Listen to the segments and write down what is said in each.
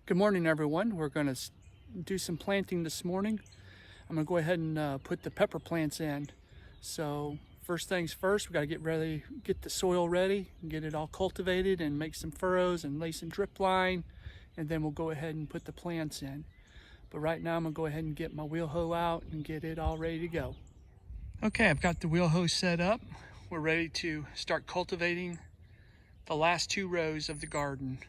Good morning, everyone. We're going to do some planting this morning. I'm going to go ahead and put the pepper plants in. So first things first, we got to get the soil ready, get it all cultivated and make some furrows and lay some drip line, and then we'll go ahead and put the plants in. But right now I'm going to go ahead and get my wheel hoe out and get it all ready to go. Okay, I've got the wheel hoe set up. We're ready to start cultivating the last 2 rows of the garden.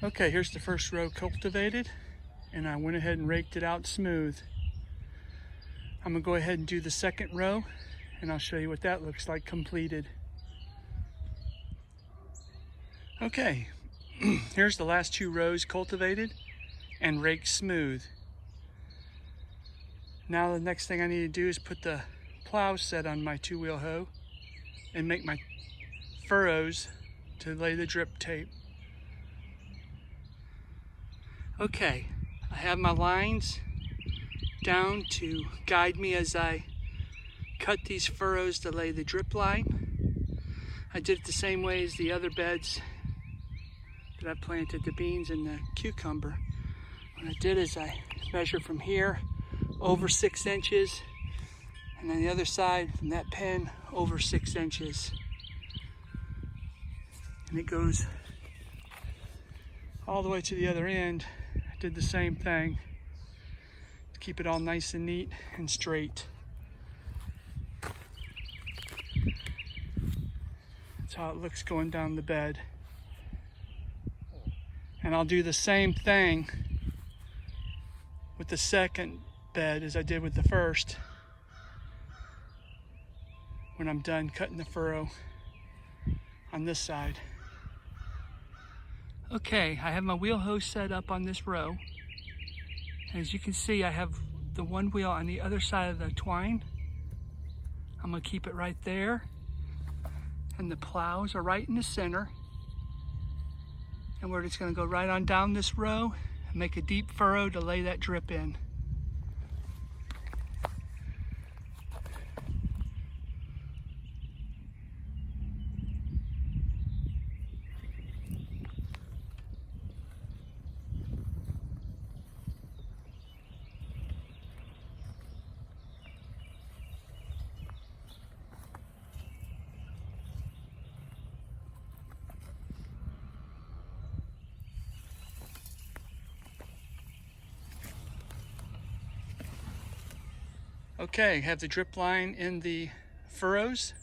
Okay, here's the first row cultivated, and I went ahead and raked it out smooth. I'm gonna go ahead and do the second row, and I'll show you what that looks like completed. Okay, here's the last 2 rows cultivated and raked smooth. Now the next thing I need to do is put the plow set on my 2-wheel hoe and make my furrows to lay the drip tape. Okay, I have my lines down to guide me as I cut these furrows to lay the drip line. I did it the same way as the other beds that I planted the beans and the cucumber. What I did is I measured from here over 6 inches, and then the other side from that pen over 6 inches. And it goes all the way to the other end. I did the same thing to keep it all nice and neat and straight. That's how it looks going down the bed. And I'll do the same thing with the second bed as I did with the first when I'm done cutting the furrow on this side. Okay, I have my wheel hoe set up on this row. As you can see, I have the one wheel on the other side of the twine. I'm gonna keep it right there. And the plows are right in the center. And we're just gonna go right on down this row and make a deep furrow to lay that drip in. Okay, have the drip line in the furrows.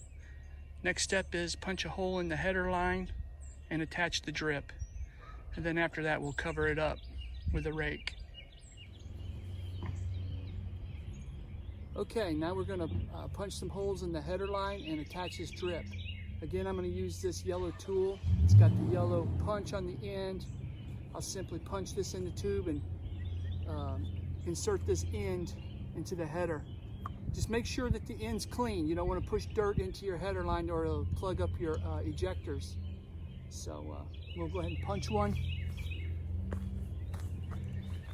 Next step is punch a hole in the header line and attach the drip. And then after that, we'll cover it up with a rake. Okay, now we're gonna punch some holes in the header line and attach this drip. Again, I'm gonna use this yellow tool. It's got the yellow punch on the end. I'll simply punch this in the tube and insert this end into the header. Just make sure that the end's clean. You don't want to push dirt into your header line or it'll plug up your ejectors. So we'll go ahead and punch one.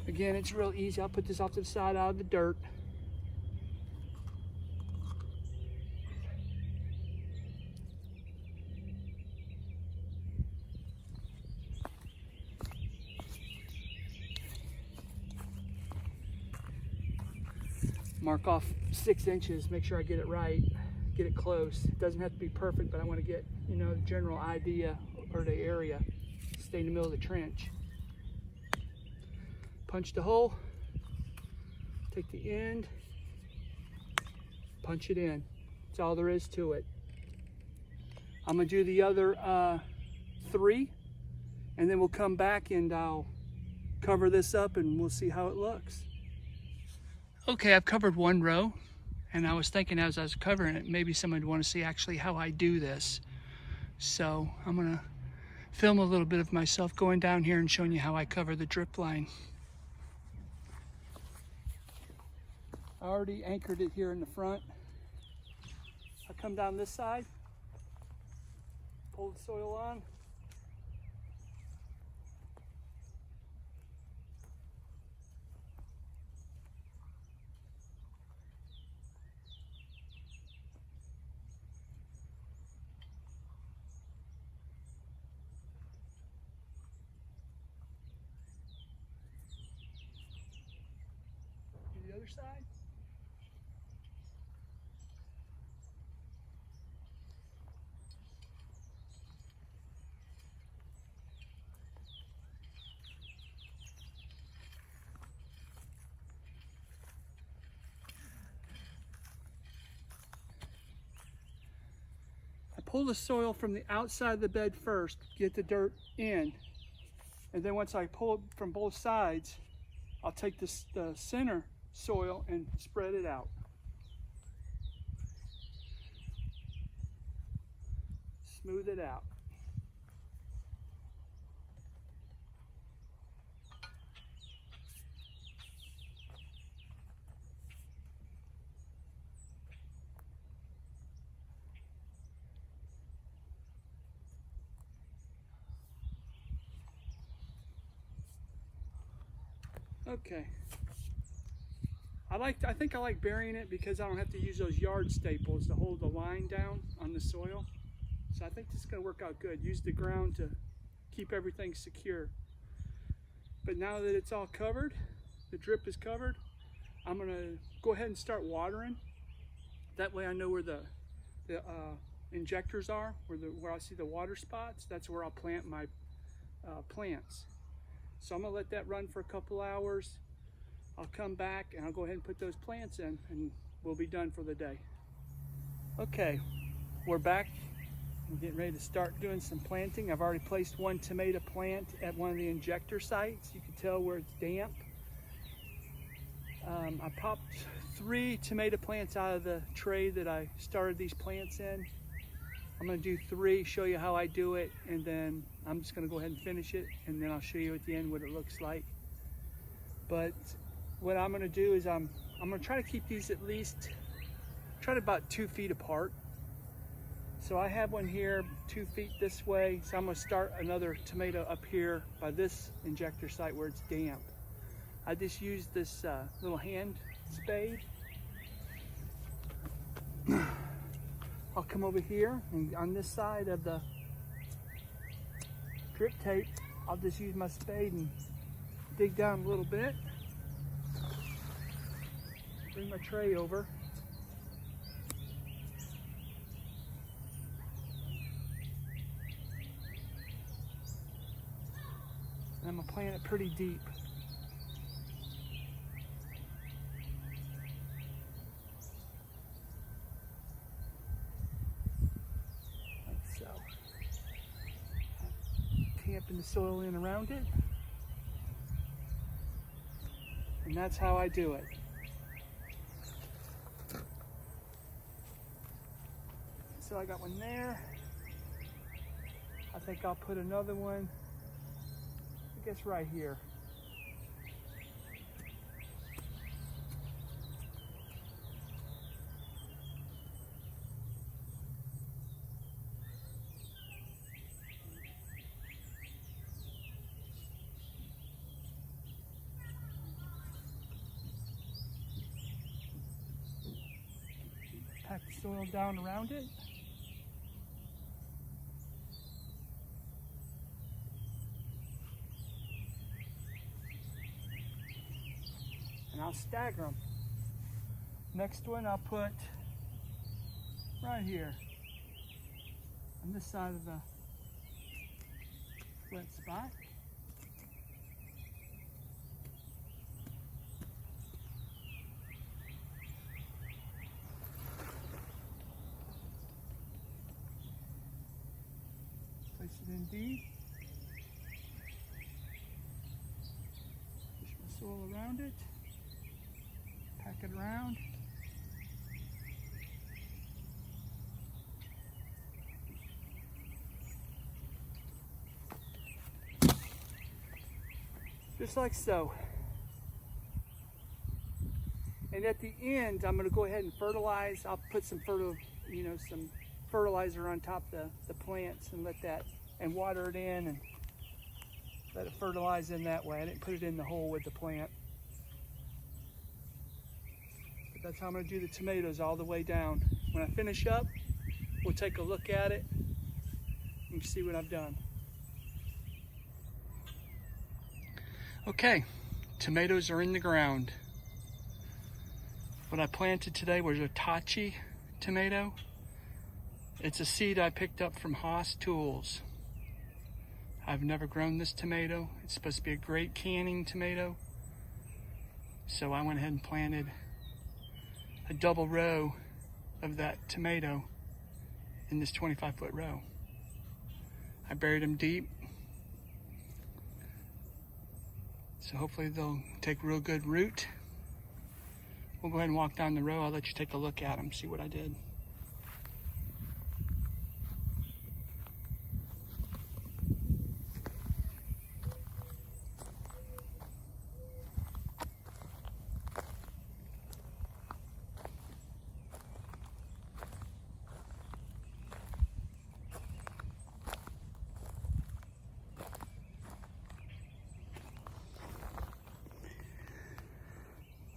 Again, it's real easy. I'll put this off to the side out of the dirt. Mark off 6 inches, make sure I get it right, get it close. It doesn't have to be perfect, but I want to get, the general idea or the area. Stay in the middle of the trench. Punch the hole, take the end, punch it in. That's all there is to it. I'm gonna do the other 3, and then we'll come back and I'll cover this up and we'll see how it looks. Okay, I've covered 1 row, and I was thinking as I was covering it, maybe someone would want to see actually how I do this. So I'm gonna film a little bit of myself going down here and showing you how I cover the drip line. I already anchored it here in the front. I come down this side, pull the soil on. Do the other side. Pull the soil from the outside of the bed first, get the dirt in, and then once I pull it from both sides, I'll take the center soil and spread it out. Smooth it out. Okay. I think I like burying it because I don't have to use those yard staples to hold the line down on the soil. So I think this is going to work out good. Use the ground to keep everything secure. But now that it's all covered, the drip is covered, I'm going to go ahead and start watering. That way I know where the injectors are, where I see the water spots. That's where I'll plant my plants. So I'm going to let that run for a couple hours. I'll come back and I'll go ahead and put those plants in and we'll be done for the day. Okay, we're back. I'm getting ready to start doing some planting. I've already placed one tomato plant at one of the injector sites. You can tell where it's damp. I popped 3 tomato plants out of the tray that I started these plants in. I'm going to do 3, show you how I do it, and then I'm just going to go ahead and finish it, and then I'll show you at the end what it looks like. But what I'm going to do is I'm going to try to keep these at least, try to about 2 feet apart. So I have one here 2 feet this way, so I'm going to start another tomato up here by this injector site where it's damp. I just used this little hand spade. I'll come over here and on this side of the drip tape, I'll just use my spade and dig down a little bit. Bring my tray over. And I'm gonna plant it pretty deep. Tamping the soil in around it, and that's how I do it. So I got one there. I think I'll put another one, I guess right here. Pack the soil down around it. And I'll stagger them. Next one I'll put right here on this side of the wet spot. Place it in D. Push my soil around it. Pack it around. just like so. And at the end, I'm going to go ahead and fertilize. I'll put some some fertilizer on top of the plants and let that, and water it in and let it fertilize in that way. I didn't put it in the hole with the plant. But that's how I'm going to do the tomatoes all the way down. When I finish up, we'll take a look at it and see what I've done. Okay, tomatoes are in the ground. What I planted today was a Tachi tomato. It's a seed I picked up from HOSS tools. I've never grown this tomato. It's supposed to be a great canning tomato. So I went ahead and planted a double row of that tomato in this 25-foot row. I buried them deep. So hopefully they'll take real good root. We'll go ahead and walk down the row. I'll let you take a look at them, see what I did.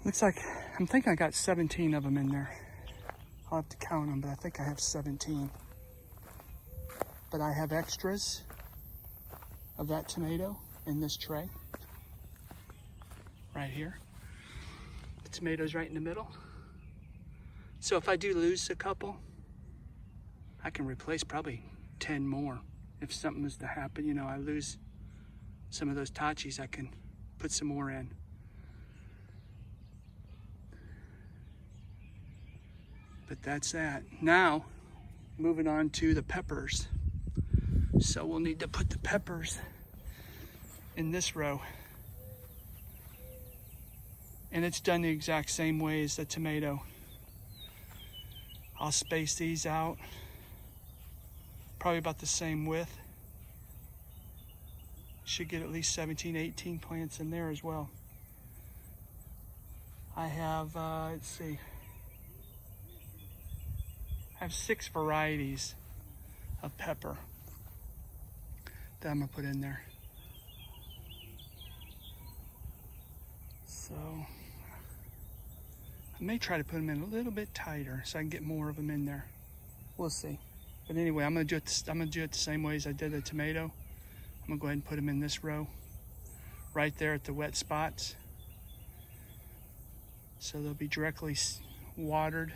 Looks like, I'm thinking I got 17 of them in there. I'll have to count them, but I think I have 17. But I have extras of that tomato in this tray. Right here. The tomato's right in the middle. So if I do lose a couple, I can replace probably 10 more. If something was to happen, you know, I lose some of those Tachis, I can put some more in. But that's that. Now, moving on to the peppers. So we'll need to put the peppers in this row. And it's done the exact same way as the tomato. I'll space these out, probably about the same width. Should get at least 17, 18 plants in there as well. I have, let's see. I have 6 varieties of pepper that I'm gonna put in there. So I may try to put them in a little bit tighter so I can get more of them in there. We'll see. But anyway, I'm gonna do it the same way as I did the tomato. I'm gonna go ahead and put them in this row, right there at the wet spots. So they'll be directly watered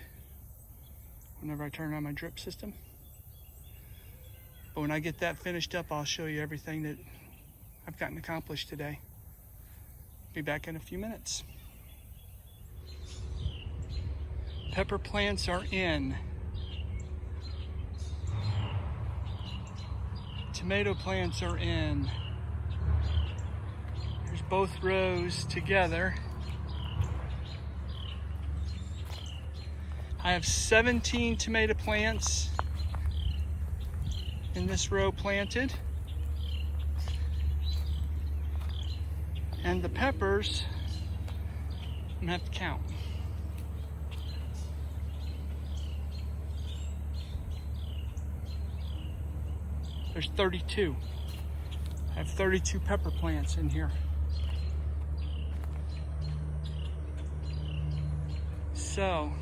whenever I turn on my drip system. But when I get that finished up, I'll show you everything that I've gotten accomplished today. Be back in a few minutes. Pepper plants are in. Tomato plants are in. There's both rows together. I have 17 tomato plants in this row planted. And the peppers, I'm gonna have to count. There's 32. I have 32 pepper plants in here. So,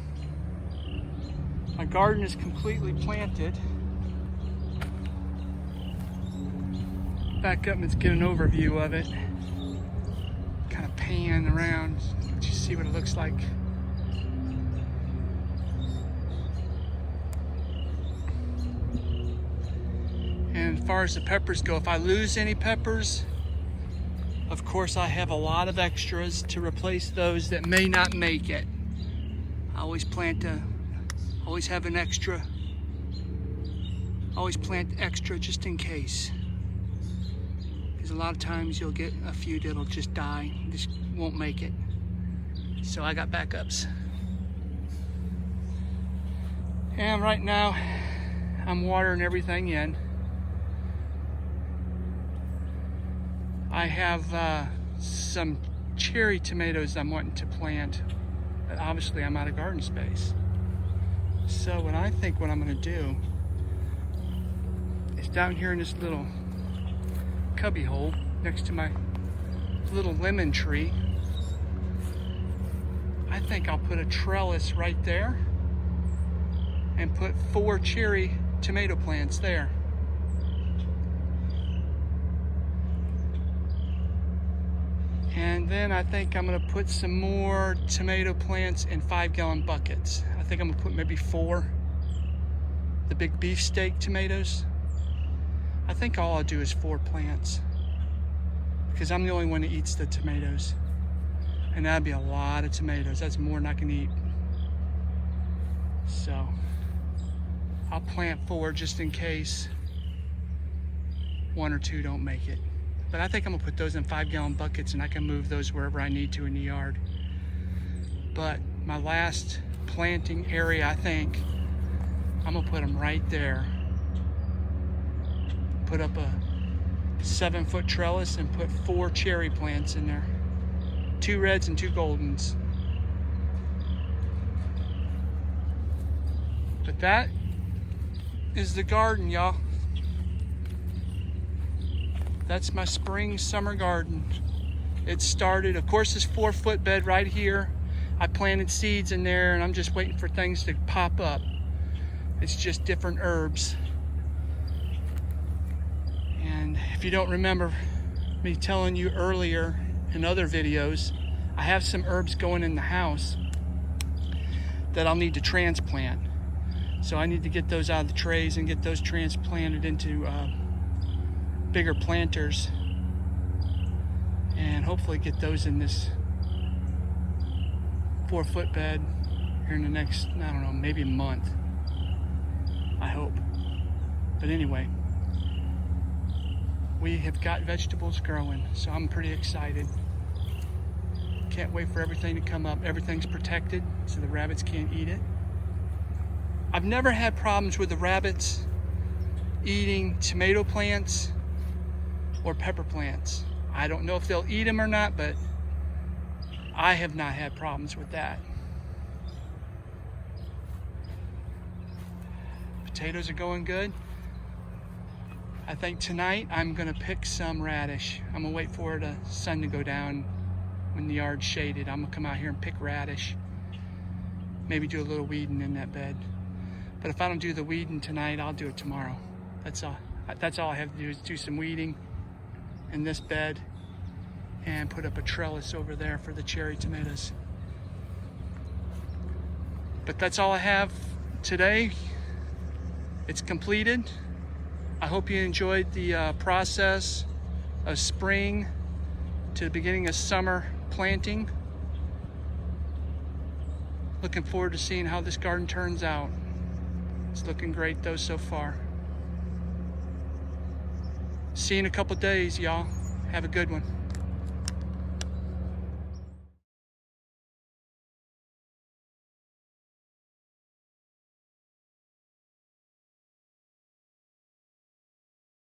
my garden is completely planted. Back up and let's get an overview of it. Kind of pan around, let you see what it looks like. And as far as the peppers go, if I lose any peppers, of course I have a lot of extras to replace those that may not make it. I always always have an extra. Always plant extra just in case. Because a lot of times you'll get a few that'll just die, just won't make it. So I got backups. And right now, I'm watering everything in. I have some cherry tomatoes I'm wanting to plant. But obviously I'm out of garden space. So what I think what I'm gonna do is down here in this little cubby hole next to my little lemon tree, I think I'll put a trellis right there and put 4 cherry tomato plants there. And then I think I'm gonna put some more tomato plants in 5-gallon buckets. I think I'm gonna put maybe 4, the big beefsteak tomatoes. I think all I'll do is 4 plants because I'm the only one that eats the tomatoes. And that'd be a lot of tomatoes. That's more than I can eat. So I'll plant 4 just in case 1 or 2 don't make it. But I think I'm gonna put those in 5-gallon buckets and I can move those wherever I need to in the yard. But my last planting area, I think, I'm gonna put them right there. Put up a 7-foot trellis and put 4 cherry plants in there. 2 reds and 2 goldens. But that is the garden, y'all. That's my spring summer garden. It started, of course, this 4-foot bed right here. I planted seeds in there and I'm just waiting for things to pop up. It's just different herbs. And if you don't remember me telling you earlier in other videos, I have some herbs going in the house that I'll need to transplant. So I need to get those out of the trays and get those transplanted into bigger planters and hopefully get those in this 4-foot bed here in the next, I don't know, maybe a month. I hope. But anyway, we have got vegetables growing, so I'm pretty excited. Can't wait for everything to come up. Everything's protected, so the rabbits can't eat it. I've never had problems with the rabbits eating tomato plants or pepper plants. I don't know if they'll eat them or not, but I have not had problems with that. Potatoes are going good. I think tonight I'm gonna pick some radish. I'm gonna wait for the sun to go down when the yard's shaded. I'm gonna come out here and pick radish. Maybe do a little weeding in that bed. But if I don't do the weeding tonight, I'll do it tomorrow. That's all I have to do is do some weeding in this bed and put up a trellis over there for the cherry tomatoes. But that's all I have today. It's completed. I hope you enjoyed the process of spring to the beginning of summer planting. Looking forward to seeing how this garden turns out. It's looking great though so far. See you in a couple days, y'all. Have a good one.